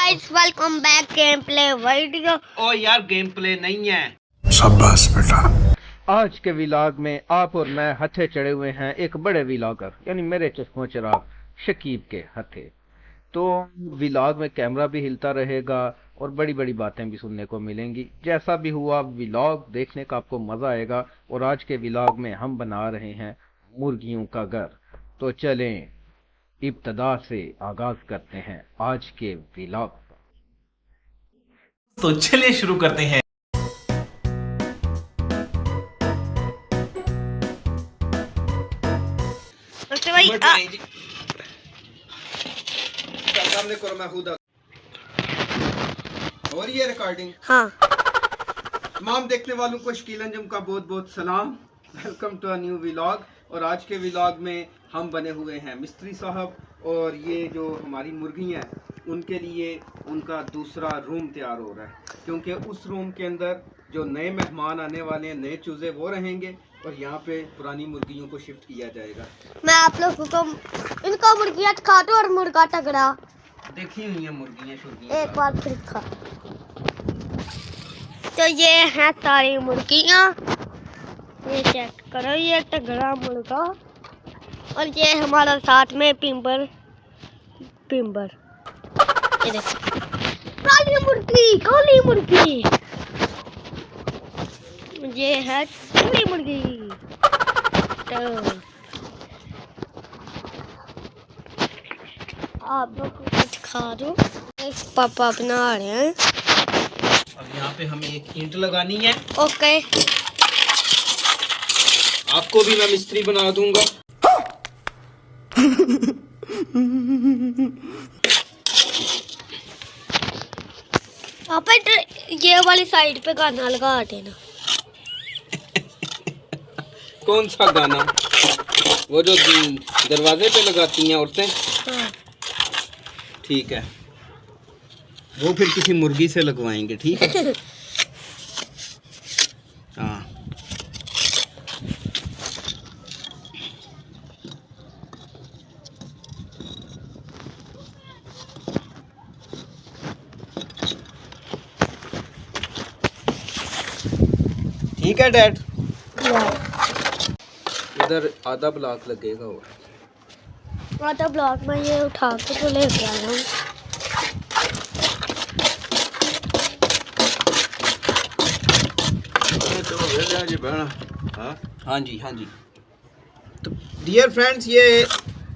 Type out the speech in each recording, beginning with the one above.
Guys, welcome back game play video. ओ यार game play नहीं है। शाबाश बेटा। आज के व्लॉग में आप और मैं हथे चढ़े हुए हैं एक बड़े व्लॉगर यानी मेरे चश्मो चिराग शकीब के हथे। तो व्लॉग में कैमरा भी हिलता रहेगा और बड़ी बड़ी बातें भी सुनने को मिलेंगी। जैसा भी हुआ व्लॉग देखने का आपको मजा आएगा। और आज के व्लॉग में हम बना रहे हैं मुर्गियों का घर। तो चलें इब्तदा से आगाज करते हैं आज के व्लॉग। तो चलिए शुरू करते हैं। तो भाई सामने करो, मैं खुद और ये रिकॉर्डिंग। हाँ, तमाम देखने वालों को शकील अंजुम का बहुत बहुत सलाम। Welcome to a new vlog. और आज के व्लॉग में हम बने हुए हैं मिस्त्री साहब, और ये जो हमारी मुर्गियां हैं उनके लिए उनका दूसरा रूम तैयार हो रहा है, क्योंकि उस रूम के अंदर जो नए मेहमान आने वाले हैं, नए चूजे वो रहेंगे, और यहाँ पे पुरानी मुर्गियों को शिफ्ट किया जाएगा। मैं आप लोगों को इनका मुर्गियाँ खा दो और मुर्गा तगड़ा देखी हुई है मुर्गियाँ शुर्गियाँ। एक बार फिर खा। तो ये हैं सारी मुर्गियाँ, ये चेक करो, ये तगड़ा मुर्गा, और ये हमारा साथ में पिंबर। ये देखो, काली मुर्गी, ये है काली मुर्गी। तो आप लोग को कुछ खा दो। पापा बना रहे हैं। अब यहाँ पे हमें एक ईंट लगानी है। ओके, आपको भी मैं मिस्त्री बना दूंगा। पापा ये वाली साइड पे गाना लगा देना। कौन सा गाना? वो जो दरवाजे पे लगाती हैं औरतें। हाँ। ठीक है, वो फिर किसी मुर्गी से लगवाएंगे, ठीक है? हाँ, ठीक है डैड। इधर आधा ब्लॉक लगेगा और आधा ब्लॉक में ये उठा के तो लेके आ रहा हूँ। हाँ जी, हाँ जी। तो डियर फ्रेंड्स, ये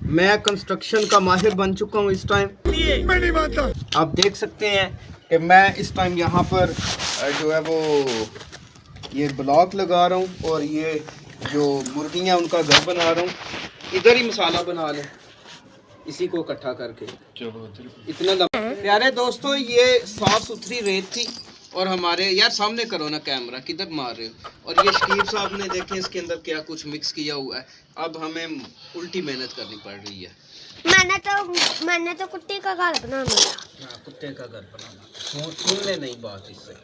मैं कंस्ट्रक्शन का माहिर बन चुका हूँ इस टाइम। मैं नहीं मानता। आप देख सकते हैं कि मैं इस टाइम यहाँ पर जो है वो ये ब्लॉक लगा रहा हूँ, और ये जो मुर्गियाँ उनका घर बना रहा हूँ। इधर ही मसाला बना लें, इसी को इकट्ठा करके। इतना प्यारे दोस्तों, ये साफ सुथरी रेत थी, और हमारे यार सामने करो ना कैमरा, किधर मार रहे हो? और ये शकीब साहब ने देखें इसके अंदर क्या कुछ मिक्स किया हुआ है। अब हमें उल्टी मेहनत करनी पड़ रही है। मैंने तो कुत्ते का घर बनाना था। हाँ, कुत्ते का घर बनाना। सुनने नहीं बात इससे।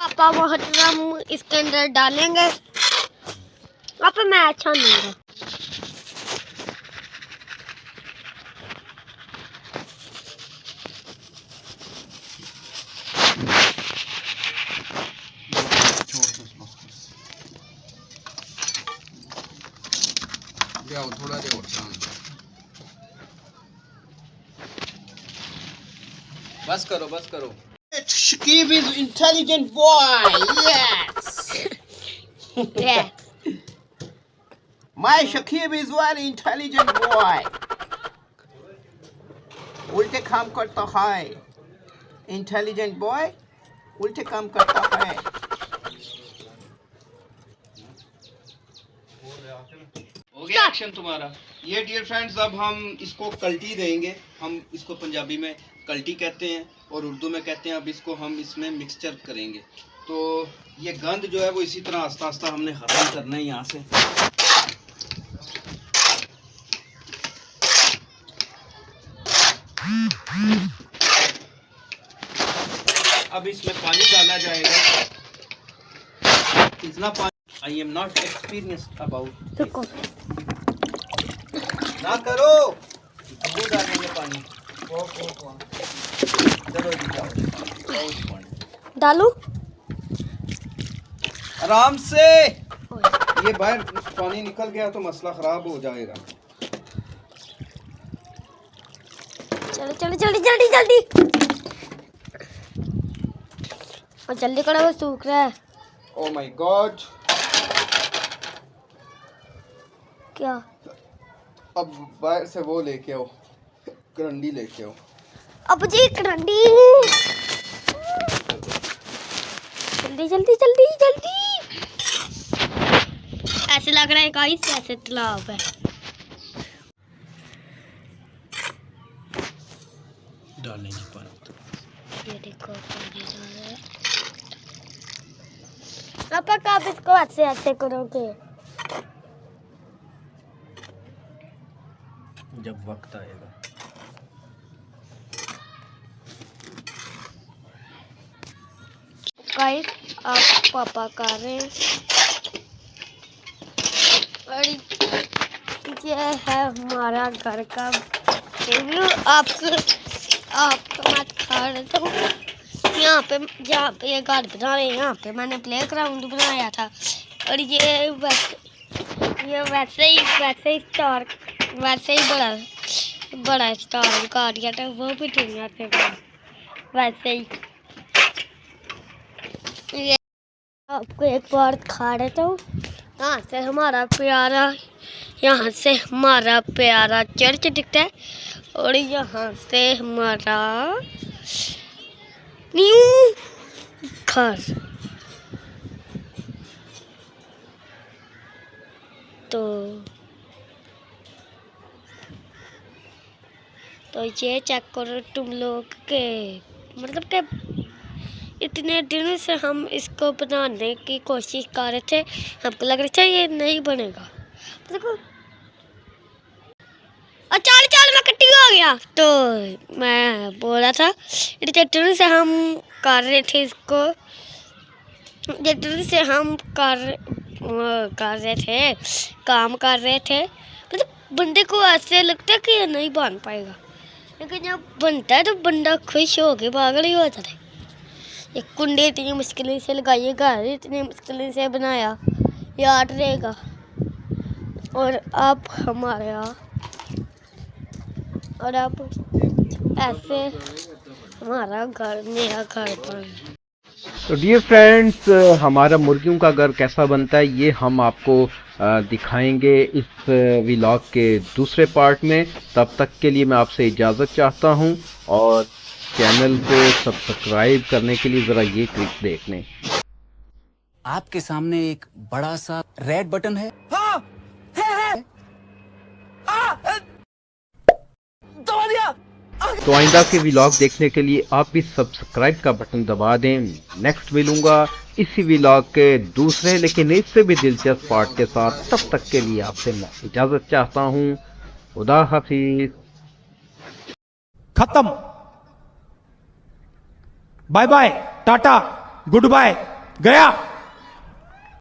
पापा वो हम इसके अंदर डालेंगे। पापा मैं अच्छा नहीं है। थोड़ा देर और शांत। बस करो, बस करो। Shakib is intelligent boy. Yes. Yeah. My Shakib is very intelligent boy. उल्टे काम करता है। Intelligent boy उल्टे काम करता है। हो गया एक्शन तुम्हारा। ये डियर फ्रेंड्स, अब हम इसको कल्टी देंगे। हम इसको पंजाबी में कल्टी कहते हैं और उर्दू में कहते हैं। अब इसको हम इसमें मिक्सचर करेंगे। तो ये गंद जो है वो इसी तरह आस्ता आस्ता हमने ख़त्म करना है यहाँ से। अब इसमें पानी डाला जाएगा। इतना पानी I am not experienced about. ना करो, अब डालेंगे पानी। चलो जी जाओ जाओ उस पानी। डालू आराम से, ये बाहर पानी निकल गया तो मसला खराब हो जाएगा। चलो चलो जल्दी जल्दी जल्दी, और जल्दी करो, वो सूख रहा है। ओ माय गॉड, क्या? अब बाहर से वो लेके आओ, करंडी लेके आओ। अब जी करंडी, जल्दी जल्दी जल्दी जल्दी। ऐसे लग रहा है गाइस ऐसे तालाब है। डालने नहीं पानी। ये देखो पानी जा रहा है। पापा कब इसको ऐसे ऐसे करोगे? जब वक्त आएगा। गाइस आप पापा कर रहे हैं, और ये है हमारा घर का रिव्यू। आपको मत खा रहे तो यहाँ पे ये घर बना रहे हैं, यहाँ पे मैंने प्ले ग्राउंड बनाया था। और ये वैसे ही स्टार, वैसे ही बड़ा स्टार गाड़िया था, वो भी दुनिया से वैसे ही। ये आपको एक बार खा देता हूँ। यहाँ से हमारा प्यारा चर्च दिखता है, और यहाँ से हमारा न्यू घर। तो ये चेक करो तुम लोग के, मतलब के इतने दिनों से हम इसको बनाने की कोशिश कर रहे थे, हमको लग रहा था ये नहीं बनेगा। देखो और चाल में कट्टी हो गया। तो मैं बोला था इतने दिनों से हम कर रहे थे इसको, इतने दिनों से हम कर रहे थे, काम कर रहे थे। मतलब बंदे को ऐसे लगता है कि ये नहीं बन पाएगा, लेकिन जब बनता है तो बंदा खुश हो के पागल ही हो जाता है। ये कुंडी इतनी मुश्किल से लगाई, घर इतनी मुश्किल से बनाया, याद रहेगा। और अब ऐसे हमारा घर, नया घर बन। तो डियर फ्रेंड्स, हमारा मुर्गियों का घर कैसा बनता है ये हम आपको दिखाएंगे इस व्लॉग के दूसरे पार्ट में। तब तक के लिए मैं आपसे इजाज़त चाहता हूं, और चैनल को सब्सक्राइब करने के लिए ज़रा ये क्लिक देख लें। आपके सामने एक बड़ा सा रेड बटन है। हाँ, है। दबा दिया। तो आइंदा के व्लॉग देखने के लिए आप भी सब्सक्राइब का बटन दबा दें। नेक्स्ट मिलूंगा इसी व्लॉग के दूसरे लेकिन इससे भी दिलचस्प पार्ट के साथ। तब तक के लिए आपसे मैं इजाजत चाहता हूँ। खुदा हाफिज। खत्म। Bye bye, tata, good bye, गया।